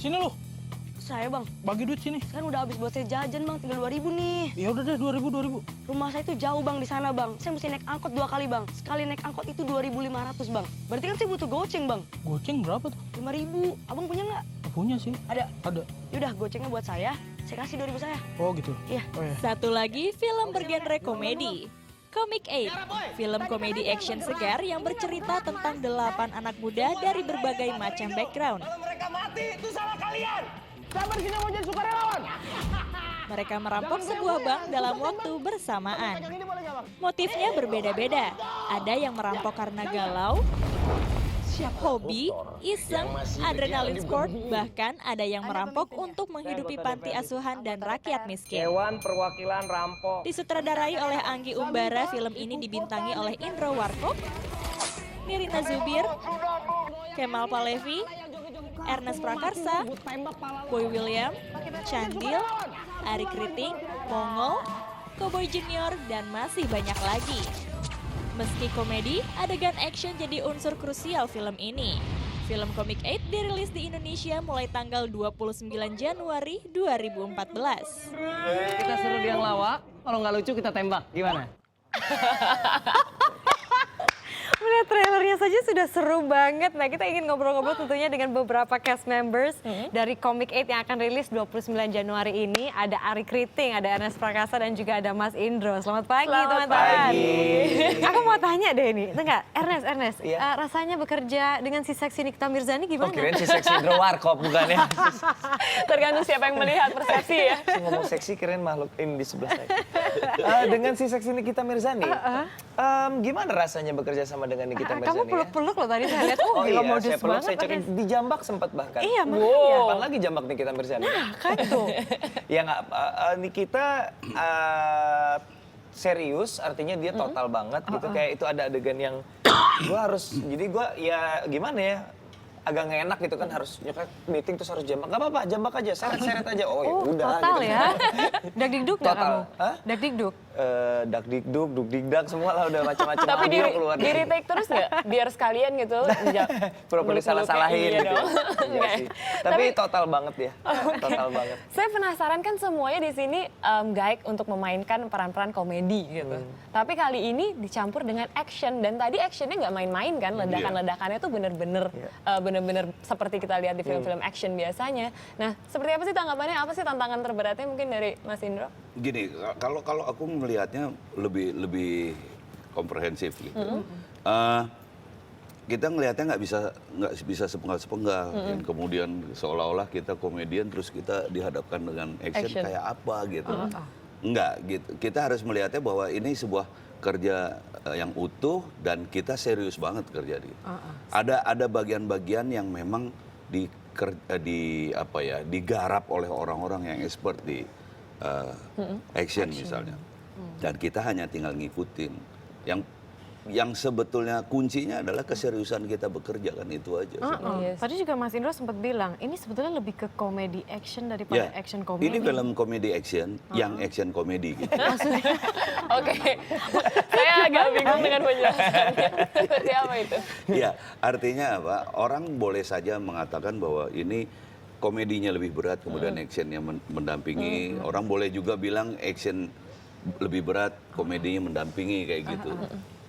Sini lu, Saya bang, bagi duit sini. sekarang udah habis buat saya jajan bang, tinggal 2.000 nih. Ya udah deh, 2.000. Rumah saya itu jauh bang di sana bang. Saya mesti naik angkot 2 kali bang. Sekali naik angkot itu 2.500 bang. Berarti kan saya butuh goceng bang. Goceng berapa tuh? 5.000. Abang punya nggak? Punya sih. Ada. Ada. Yaudah gocengnya buat saya kasih 2.000 saya. Oh gitu. Iya. Oh ya. Satu lagi film bergenre komedi. Comic Aid, film komedi action segar yang bercerita tentang 8 anak muda dari berbagai macam background. Kalau mereka mati, itu salah kalian. Sabar sini mau jadi sukarelawan. Mereka merampok sebuah bank dalam waktu bersamaan. Ini boleh nggak bang? Motifnya berbeda-beda. Ada yang merampok karena galau, hobi, iseng, adrenalin sport, bahkan ada yang merampok untuk menghidupi panti asuhan dan rakyat miskin. Dewan Perwakilan Rampok. Disutradarai oleh Anggi Umbara, film ini dibintangi oleh Indro Warkop, Nirina Zubir, Kemal Palevi, Ernest Prakarsa, Boy William, Chandil, Ari Kriting, Mongol, Cowboy Junior, dan masih banyak lagi. Meski komedi, adegan action jadi unsur krusial film ini. Film Comic Aid dirilis di Indonesia mulai tanggal 29 Januari 2014. Kita suruh dia ngelawak, kalau nggak lucu kita tembak. Gimana? Melihat trailernya saja sudah seru banget. Nah, kita ingin ngobrol-ngobrol tentunya dengan beberapa cast members dari Comic Aid yang akan rilis 29 Januari ini. Ada Ari Kriting, ada Ernest Prakasa, dan juga ada Mas Indro. Selamat pagi, teman-teman. Aku mau tanya deh ini. Enggak, Ernest, Iya. rasanya bekerja dengan si seksi Nikita Mirzani Oh, gimana? kirain si seksi Indro Warkop bukan ya? Tergantung siapa yang melihat persepsi ya. Si ngomong seksi kirain makhluk ini di sebelah saya. Dengan si seksi Nikita Mirzani, gimana rasanya bekerja sama dengan Nikita Mirzani? Kamu peluk-peluk loh tadi saya lihat. Oh gila, iya, modus saya peluk, banget, saya cokin Ernest. di Jambak sempat bahkan. Iya, makanya. Kapan lagi Jambak Nikita Mirzani? Nah, kan tuh. Ya nggak, Nikita serius, artinya dia total banget gitu. Kayak itu ada adegan yang gue harus, jadi gue ya gimana ya, agak nggak enak gitu kan, harus nyokap meeting terus harus jambak. Gak apa-apa, jambak aja, seret-seret aja. Oh ya udah Total gitu. ya. Dak-dikduk nggak Total. kamu? Hah? Dak-dikduk. Dak-dikduk, duk-dikdak, semua lah udah macam-macam Tapi audio keluar. di retake terus nggak? Biar sekalian gitu. Pura-pura salah-salahin Iya gitu. dong. Iya sih. Tapi total banget ya, total banget. Saya penasaran kan semuanya di sini Gaek untuk memainkan peran-peran komedi gitu. Tapi kali ini dicampur dengan action dan tadi actionnya nggak main-main kan, ledakan-ledakannya tuh bener-bener seperti kita lihat di film-film action biasanya. Nah, seperti apa sih tanggapannya? Apa sih tantangan terberatnya mungkin dari Mas Indro? Gini, kalau aku melihatnya lebih komprehensif gitu. Kita ngelihatnya nggak bisa sepenggal-sepenggal. Dan kemudian seolah-olah kita komedian terus kita dihadapkan dengan action kayak apa gitu. Enggak gitu. Kita harus melihatnya bahwa ini sebuah kerja yang utuh dan kita serius banget kerja di. Ada bagian-bagian yang memang digarap oleh orang-orang yang expert di action misalnya. Dan kita hanya tinggal ngikutin. Yang sebetulnya kuncinya adalah keseriusan kita bekerja, kan itu aja. Tadi juga Mas Indro sempat bilang, ini sebetulnya lebih ke komedi action daripada action komedi. Ini film komedi action, yang action komedi gitu. Oke, saya agak bingung dengan penjelasannya. Seperti apa itu? Ya, artinya apa? Orang boleh saja mengatakan bahwa ini komedinya lebih berat, kemudian actionnya mendampingi. Orang boleh juga bilang action lebih berat, komedinya mendampingi kayak gitu.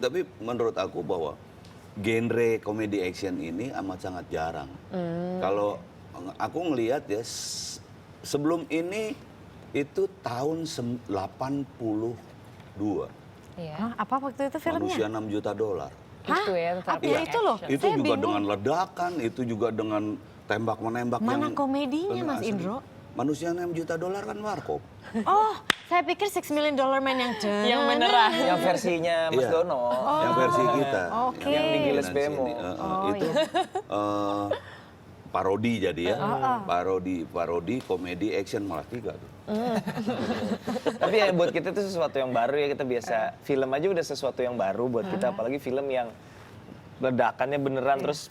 Tapi menurut aku bahwa genre komedi action ini amat sangat jarang. Kalau aku ngelihat ya, sebelum ini itu tahun 82. Hah, apa waktu itu filmnya? Manusia $6 juta. Itu ya, Apa itu loh? Itu Saya juga bingung. dengan ledakan, itu juga dengan tembak-menembak Mana yang komedinya, Mas asli. Indro? Manusia $6 juta kan Warkop. Oh, saya pikir $6 Million Man yang beneran. Yang versinya Mas Iya. Dono. Yang versi kita. Oke. Yang di Giles Nancy Bemo. ini, itu parodi jadi ya. Parodi, komedi, action malah 3 tuh. Tapi ya buat kita itu sesuatu yang baru ya, kita biasa film aja udah sesuatu yang baru buat kita, apalagi film yang ledakannya beneran terus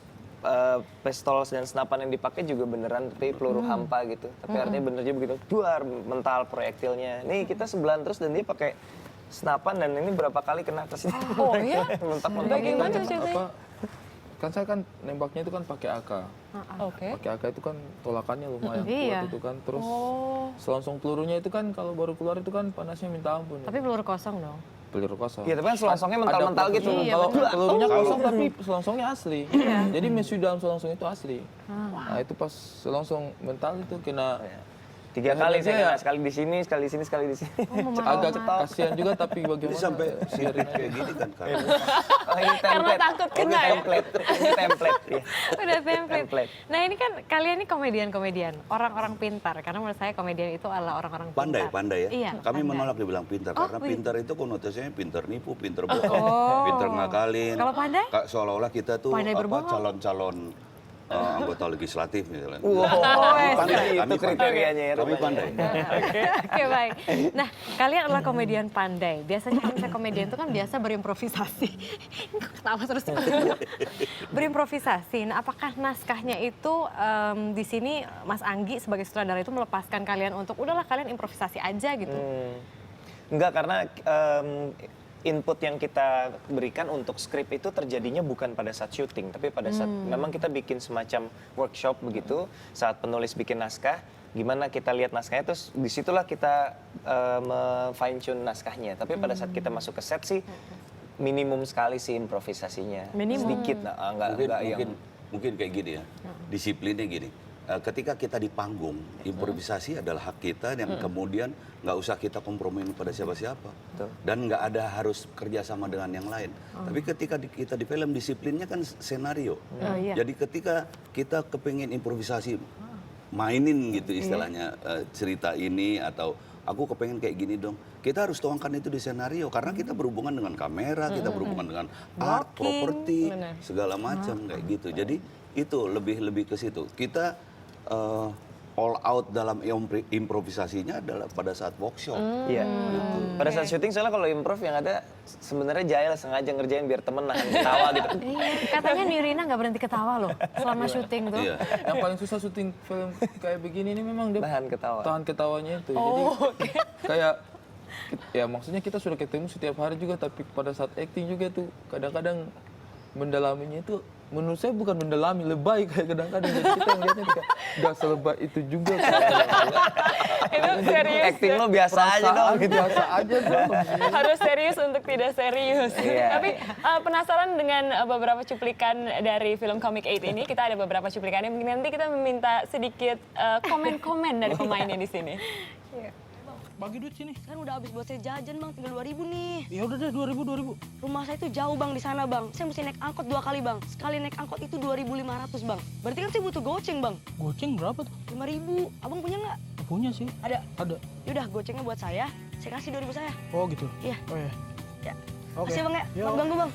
pistol dan senapan yang dipakai juga beneran tapi peluru hampa gitu. Tapi artinya bener aja begitu, duar mental proyektilnya. Nih kita sebelahan terus dan dia pakai senapan dan ini berapa kali kena ke sini. Oh iya? Mentok-mentok Bagaimana gitu. ceritanya? kan saya kan nembaknya itu kan pakai AK. Oke. Pakai AK itu kan tolakannya lumayan Iya. kuat itu kan. Terus selongsong pelurunya itu kan kalau baru keluar itu kan panasnya minta ampun. Tapi peluru kosong dong. peluru kosong. Iya, tapi kan selongsongnya mental-mental Ada gitu. Iya, kalau betul. pelurunya kosong tapi selongsongnya asli. Jadi misi dalam selongsong itu asli. Nah itu pas selongsong mental itu kena 3 kali aja saya ya. kena, sekali di sini, sekali di sini, sekali di sini. agak kasihan juga tapi Jadi bagaimana sampai biarin aja. kayak gini kan. Oh, ini template. takut kena ya? Template. Ini template. Iya. Udah template. Template. Nah ini kan kalian ini komedian-komedian, orang-orang pintar. Karena menurut saya komedian itu adalah orang-orang pintar. Pandai ya. Iya, Kami pandai. menolak dibilang pintar Oh, karena begitu. pintar itu konotasinya pintar nipu, pintar bohong, pintar ngakalin. Kalau pandai? Seolah-olah kita tuh Pandai berbohong? calon-calon anggota legislatif misalnya. Wow, Pandai, itu kriterianya ya. Kami pandai. Oke baik. Nah kalian adalah komedian pandai. Biasanya kalau misalnya komedian itu kan biasa berimprovisasi. Ketawa terus. Berimprovisasi. Nah apakah naskahnya itu di sini Mas Anggi sebagai sutradara itu melepaskan kalian untuk udahlah kalian improvisasi aja gitu? Enggak, karena input yang kita berikan untuk skrip itu terjadinya bukan pada saat syuting, tapi pada saat memang kita bikin semacam workshop begitu, saat penulis bikin naskah, gimana kita lihat naskahnya, terus disitulah kita fine tune naskahnya. Tapi pada saat kita masuk ke set sih, minimum sekali sih improvisasinya, sedikit, enggak yang Mungkin kayak gini ya, disiplinnya gini. Ketika kita di panggung, improvisasi adalah hak kita yang kemudian nggak usah kita kompromi pada siapa-siapa. Dan nggak ada harus kerjasama dengan yang lain. Tapi ketika kita di film, disiplinnya kan skenario. iya. Jadi ketika kita kepengen improvisasi, mainin gitu istilahnya cerita ini atau aku kepengen kayak gini dong. Kita harus tuangkan itu di skenario karena kita berhubungan dengan kamera, kita berhubungan dengan art, properti, segala macam kayak gitu. Jadi itu lebih ke situ. Kita all out dalam improvisasinya adalah pada saat workshop. Iya. Pada saat syuting soalnya kalau improv yang ada sebenarnya Jael sengaja ngerjain biar temen nahan ketawa gitu. Katanya Nirina nggak berhenti ketawa loh selama syuting tuh. Iya. Yang paling susah syuting film kayak begini ini memang dia Nahan ketawa. tahan ketawanya itu. Jadi kayak ya maksudnya kita sudah ketemu setiap hari juga tapi pada saat acting juga tuh kadang-kadang mendalaminya itu menurut saya bukan mendalami, lebay kayak kadang-kadang. Jadi kita ngeliatnya kayak gak selebay itu juga. Itu serius. Acting lo biasa aja dong gitu. Biasa aja dong. Harus serius untuk tidak serius. Iya. Tapi penasaran dengan beberapa cuplikan dari film Comic 8 ini. Kita ada beberapa cuplikannya. Mungkin nanti kita meminta sedikit komen-komen dari pemainnya di sini. Bagi duit sini. Kan udah habis buat saya jajan bang, tinggal 2.000 nih. Ya udah deh 2.000. Rumah saya itu jauh bang di sana bang. Saya mesti naik angkot 2 kali bang. Sekali naik angkot itu 2.500 bang. Berarti kan saya butuh goceng bang. Goceng berapa tuh? 5.000. Abang punya nggak? Punya sih. Ada. Ada. Yaudah gocengnya buat saya kasih 2.000 saya. Oh gitu. Iya. Oh ya. Ya. Oke. Makasih bang ya, Yo. maaf ganggu bang.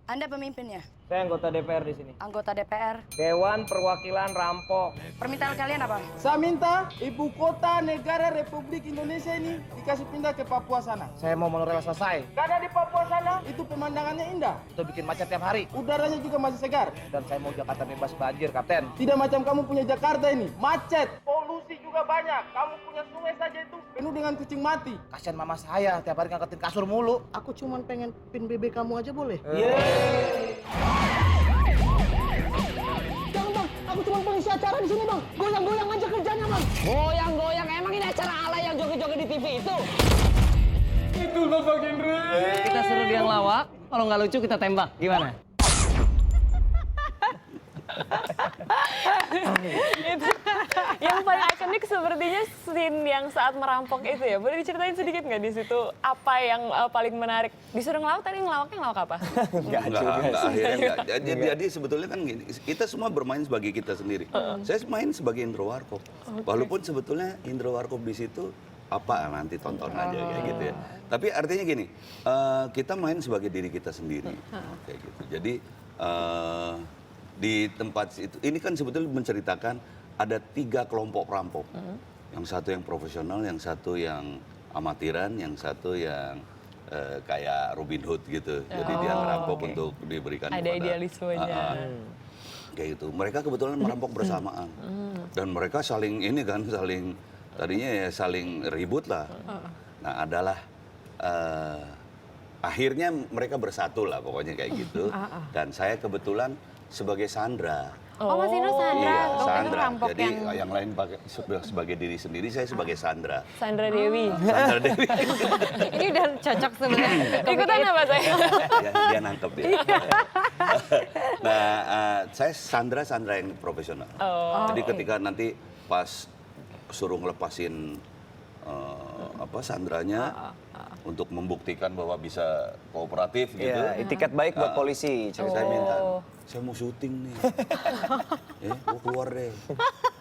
Anda pemimpinnya? Saya anggota DPR di sini. Anggota DPR. Dewan Perwakilan Rampok. Permintaan kalian apa? Saya minta ibu kota negara Republik Indonesia ini dikasih pindah ke Papua sana. Saya mau monorail selesai. Karena di Papua sana itu pemandangannya indah. Kita bikin macet tiap hari. Udaranya juga masih segar. Dan saya mau Jakarta bebas banjir, Kapten. Tidak macam kamu punya Jakarta ini. Macet, polusi juga banyak. Kamu punya sungai saja itu penuh dengan kucing mati. Kasian mama saya, tiap hari ngangkatin kasur mulu. Aku cuma pengen pin BB kamu aja boleh? Jangan bang, aku cuma pengisi acara di sini bang. Goyang-goyang aja kerjanya bang. Goyang-goyang, emang ini acara ala yang joget-joget di TV itu? Itu Bapak Gendro. Kita suruh dia ngelawak, kalau nggak lucu kita tembak. Gimana? Yang paling ikonik sepertinya scene yang saat merampok itu ya. Boleh diceritain sedikit nggak di situ apa yang paling menarik? Disuruh ngelawak, tadi ngelawaknya ngelawak apa? Enggak, akhirnya enggak. Jadi sebetulnya kan gini, kita semua bermain sebagai kita sendiri. Saya main sebagai Indro Warkop. Walaupun sebetulnya Indro Warkop di situ apa nanti tonton aja kayak gitu ya. Tapi artinya gini, kita main sebagai diri kita sendiri kayak gitu. Jadi di tempat itu, ini kan sebetulnya menceritakan ada 3 kelompok perampok. Yang satu yang profesional, yang satu yang amatiran, yang satu yang kayak Robin Hood gitu. Jadi dia merampok untuk diberikan Ada idealismenya. Kayak gitu. Mereka kebetulan merampok bersamaan. Dan mereka saling ini kan, tadinya ya saling ribut lah. Nah adalah akhirnya mereka bersatu lah pokoknya kayak gitu. Dan saya kebetulan sebagai Sandra. Oh, Mas Indro Sandra. Iya, Waktu itu Sandra. rampok Jadi yang lain pakai sebagai diri sendiri, saya sebagai Sandra. Sandra Dewi. Sandra Dewi. Ini udah cocok sebenarnya. Ikutan apa saya? Dia nangkep dia. Nah, saya Sandra yang profesional. Jadi ketika nanti pas suruh ngelepasin Sandranya untuk membuktikan bahwa bisa kooperatif gitu. Iya, itikat baik buat polisi. Saya minta, saya mau syuting nih. Gua keluar deh.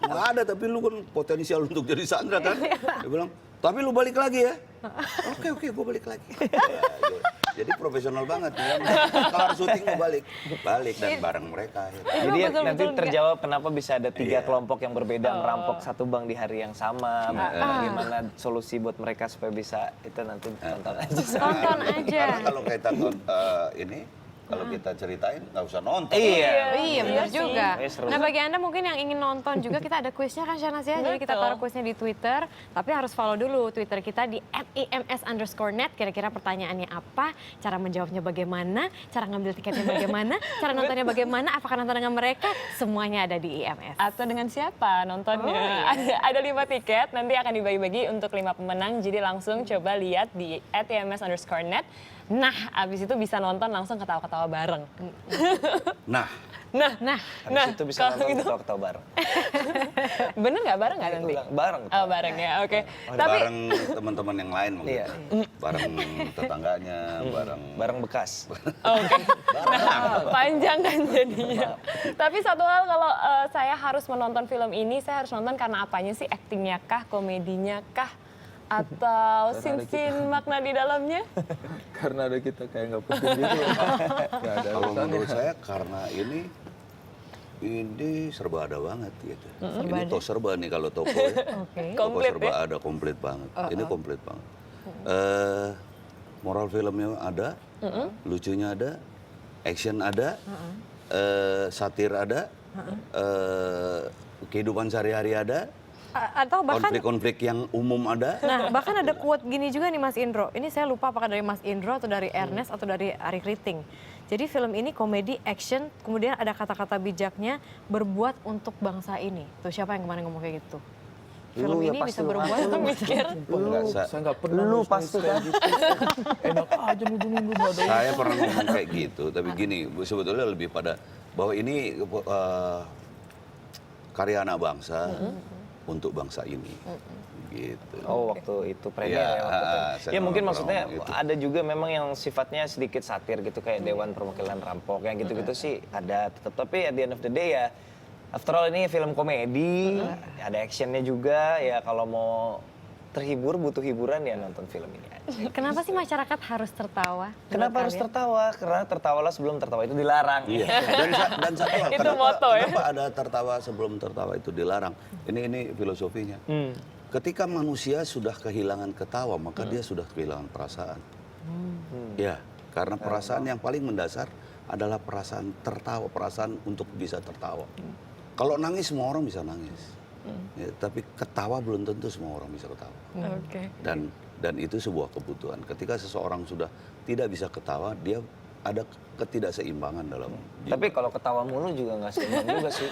Nggak ada, tapi lu kan potensial untuk jadi Sandra kan. Dia bilang, tapi lu balik lagi ya. Oke, gua balik lagi. Jadi profesional banget ya. Kalau harus syuting mau balik dan bareng mereka. Jadi nanti terjawab kenapa bisa ada 3 kelompok yang berbeda merampok satu bank di hari yang sama. Bagaimana solusi buat mereka supaya bisa, itu nanti tonton aja. Tonton aja. Karena kalau kita kalau kita ceritain nggak usah nonton. Iya, benar juga. Seru. Nah, bagi Anda mungkin yang ingin nonton juga, kita ada kuisnya kan, Syahnaz ya. Jadi kita taruh kuisnya di Twitter, tapi harus follow dulu Twitter kita di @ims_net. Kira-kira pertanyaannya apa, cara menjawabnya bagaimana, cara ngambil tiketnya bagaimana, cara nontonnya bagaimana, apakah nonton dengan mereka, semuanya ada di IMS. Atau dengan siapa nontonnya? Ada 5 tiket, nanti akan dibagi-bagi untuk 5 pemenang. Jadi langsung coba lihat di @ims_net. Nah, abis itu bisa nonton langsung ketawa-ketawa bareng. Nah, Habis itu bisa nonton ketawa-ketawa bareng. Bener nggak bareng nggak nanti? Bareng. Oh, bareng ya, oke. bareng teman-teman yang lain mungkin. Iya. Bareng tetangganya, Bareng bekas. Oke. Nah, panjang kan jadinya. Tapi satu hal, kalau saya harus menonton film ini, saya harus nonton karena apanya sih? Aktingnya kah, komedinya kah, atau sin-sin makna di dalamnya? Karena ada kita kayak nggak penting gitu. Nggak ada Kalau alasannya. menurut saya karena ini serba ada banget gitu. Ini toh serba nih kalau toko ya. Toko Komplit serba ya? ada, komplit banget. Ini komplit banget. Moral filmnya ada, lucunya ada, action ada, satir ada, kehidupan sehari-hari ada, Atau bahkan konflik-konflik yang umum ada. Nah, bahkan ada quote gini juga nih Mas Indro. Ini saya lupa apakah dari Mas Indro atau dari Ernest atau dari Arik Riting. Jadi film ini komedi, action, kemudian ada kata-kata bijaknya, berbuat untuk bangsa ini. Tuh siapa yang kemarin ngomong kayak gitu? Film Lu ya ini pasti bisa lu berbuat pasti untuk mikir. Saya nggak pernah. Lu pasti kan. Enak aja nuduh-nuduh nggak ada. Saya pernah ngomong kayak gitu, tapi gini, sebetulnya lebih pada bahwa ini karya anak bangsa untuk bangsa ini. Gitu. Oh, waktu itu premier Iya, ya. Waktu itu. saya Ya mungkin pernah maksudnya ngomong gitu. ada juga memang yang sifatnya sedikit satir gitu kayak Dewan Perwakilan Rampok yang gitu-gitu sih ada tetap, tapi at the end of the day ya after all ini film komedi, ada actionnya juga ya, kalau mau terhibur butuh hiburan ya nonton film ini aja. Kenapa sih masyarakat harus tertawa? Kenapa harus tertawa? Karena tertawalah sebelum tertawa itu dilarang. Iya. Dan satu hal, Itu moto ya. kenapa ada tertawa sebelum tertawa itu dilarang? Ini filosofinya. Ketika manusia sudah kehilangan ketawa, maka dia sudah kehilangan perasaan. Ya, karena perasaan yang paling mendasar adalah perasaan tertawa, perasaan untuk bisa tertawa. Kalau nangis semua orang bisa nangis. Ya, tapi ketawa belum tentu semua orang bisa ketawa. Oke. Dan itu sebuah kebutuhan. Ketika seseorang sudah tidak bisa ketawa, dia ada ketidakseimbangan dalam jiwa. Tapi kalau ketawa mulu juga nggak seimbang juga sih.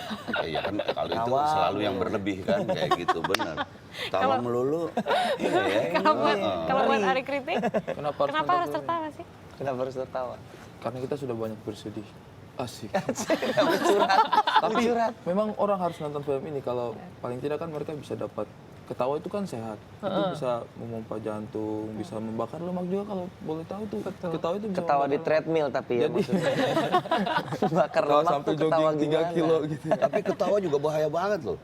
Iya kan, kalau itu Tawa selalu yang mulu. berlebih kan, kayak gitu, benar. Tawa melulu, iya ya. Kalau buat Arik Riting, Kenapa harus tertawa sih? Kenapa harus tertawa? Karena kita sudah banyak bersedih. Asik. Curhat. Tapi memang orang harus nonton film ini, kalau paling tidak kan mereka bisa dapat ketawa, itu kan sehat. Itu bisa memompa jantung, bisa membakar lemak juga kalau boleh tahu tuh. Ketawa itu bisa Ketawa di membakar treadmill tapi ya Jadi- maksudnya. Bakar Kalau lemak sampai tuh ketawa jogging 3 gimana? kilo gitu. Tapi ketawa juga bahaya banget loh.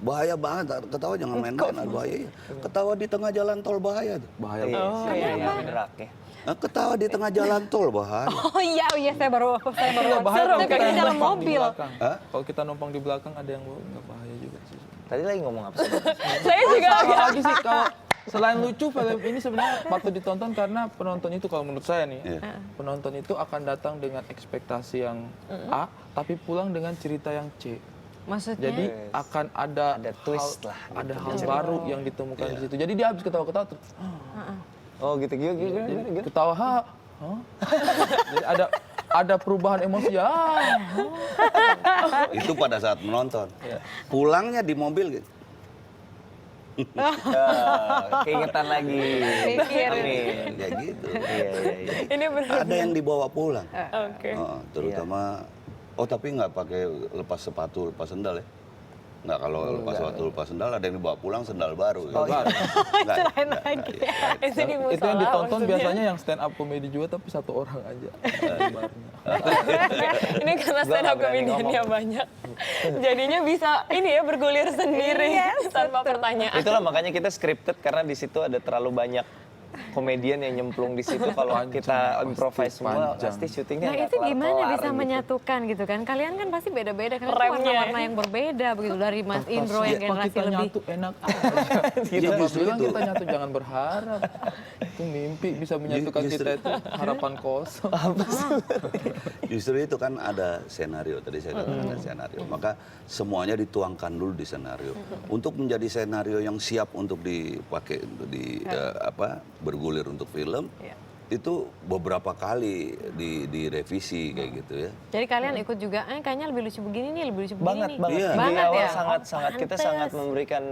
Bahaya banget, ketawa jangan main-main, bahaya. Ketawa di tengah jalan tol bahaya tuh. Bahaya Iya, banget. iya, benerak ya. Ketawa di tengah jalan tol bahaya. Oh iya, saya baru Bahaya kalau saya kita pikir dalam numpang di mobil. belakang. Kalau kita numpang di belakang ada yang bawa, nggak bahaya juga sih. Tadi lagi ngomong apa sih? Saya juga Sama lagi sih, kalau selain lucu, film ini sebenarnya patut ditonton karena penonton itu, kalau menurut saya nih, penonton itu akan datang dengan ekspektasi yang A, tapi pulang dengan cerita yang C. Maksudnya? Jadi akan ada twist hal, lah, ada gitu. hal baru yang ditemukan di situ. Jadi dia habis ketawa-ketawa terus, Oh gitu, jadi ketawa, ha, Jadi ada perubahan emosi ya. Itu pada saat menonton. Pulangnya di mobil gitu. Keingetan lagi. Pikir. Amin. Ya gitu. Iya. Ini benar. Ada yang dibawa pulang. Oke. Terutama, tapi nggak pakai lepas sepatu, lepas sendal ya. Nggak, kalau lepas sepatu, lepas sendal ada yang dibawa pulang sendal baru. Oh, iya. lagi. Itu di Itu yang musola ditonton maksudnya. biasanya yang stand up komedi juga tapi satu orang aja. Ini karena stand up comedian-nya banyak. Jadinya bisa ini ya bergulir sendiri tanpa pertanyaan. Itulah makanya kita scripted karena di situ ada terlalu banyak komedian yang nyemplung di situ. Kalau kita improvise semua panjang. pasti syutingnya Nah nggak itu gimana kelar-kelar bisa gitu. menyatukan gitu kan? Kalian kan pasti beda-beda kan, itu Remnya. warna-warna yang berbeda begitu dari Mas Indro yang Apa generasi kita lebih. nyatu enak aja. Iya, Kita justru bilang itu. kita nyatu jangan berharap. Itu mimpi bisa menyatukan Justru- kita itu harapan kosong. Justru itu kan ada senario, tadi saya katakan ada senario. Maka semuanya dituangkan dulu di senario. Untuk menjadi senario yang siap untuk dipakai untuk bergulir untuk film, itu beberapa kali direvisi kayak gitu ya. Jadi kalian ikut juga, kayaknya lebih lucu begini nih, lebih lucu begini Banget nih. banget. Iya. Di Banget awal ya? sangat kita Pantes. sangat memberikan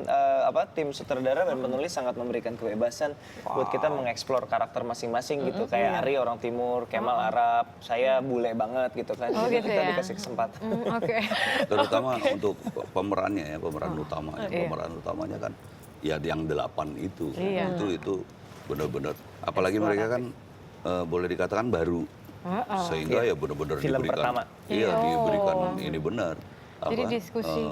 tim sutradara dan penulis sangat memberikan kebebasan buat kita mengeksplor karakter masing-masing gitu. Kayak Ari orang timur, Kemal Arab, saya bule banget gitu kan. Oh, Jadi gitu kita ya? dikasih kesempatan. Oke. Terutama untuk pemerannya ya, pemeran utamanya. Pemeran utamanya kan ya yang 8 itu. Iya. Itu benar-benar, apalagi mereka kan boleh dikatakan baru. Sehingga ya benar-benar Film diberikan. pertama. Iya, diberikan ini benar. Jadi diskusi.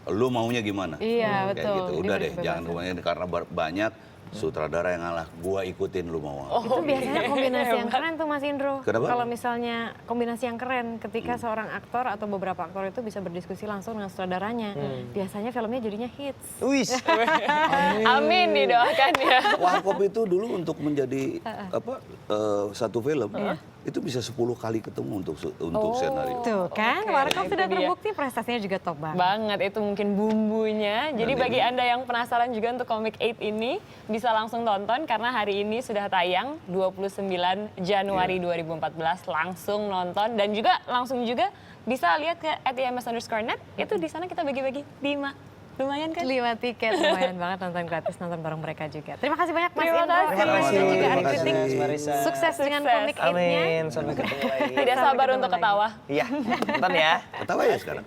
Lu maunya gimana? Iya, Kayak betul. gitu. Udah Diberi deh, jangan kebebasan. kebanyakan karena banyak sutradara yang ngalah. Gua ikutin lu mau apa. Itu biasanya kombinasi yang keren tuh Mas Indro. Kenapa? Kalau misalnya kombinasi yang keren ketika seorang aktor atau beberapa aktor itu bisa berdiskusi langsung dengan sutradaranya. Biasanya filmnya jadinya hits. Wis. Amin didoakan ya. Warkop itu dulu untuk menjadi satu film itu bisa 10 kali ketemu untuk senario. Tuh kan, Oke, Warkop itu sudah dia. terbukti prestasinya juga top banget. Banget, itu mungkin bumbunya. Jadi bagi Anda yang penasaran juga untuk Comic 8 ini, bisa langsung tonton karena hari ini sudah tayang 29 Januari 2014. Langsung nonton dan juga langsung juga bisa lihat ke @ims_net. Itu di sana kita bagi-bagi 5. Lumayan kan? 5 tiket, lumayan banget nonton gratis, nonton bareng mereka juga. Terima kasih banyak Mas Terima Indro. kasih. Terima kasih juga Terima Ari kasih. Kritik. Mas Marisa. Sukses dengan Sukses. Comic 8-nya. Amin, sampai ketemu lagi. Tidak Sampai sabar ketemu untuk lagi. ketawa. Iya, nonton ya. Ketawa ya sekarang?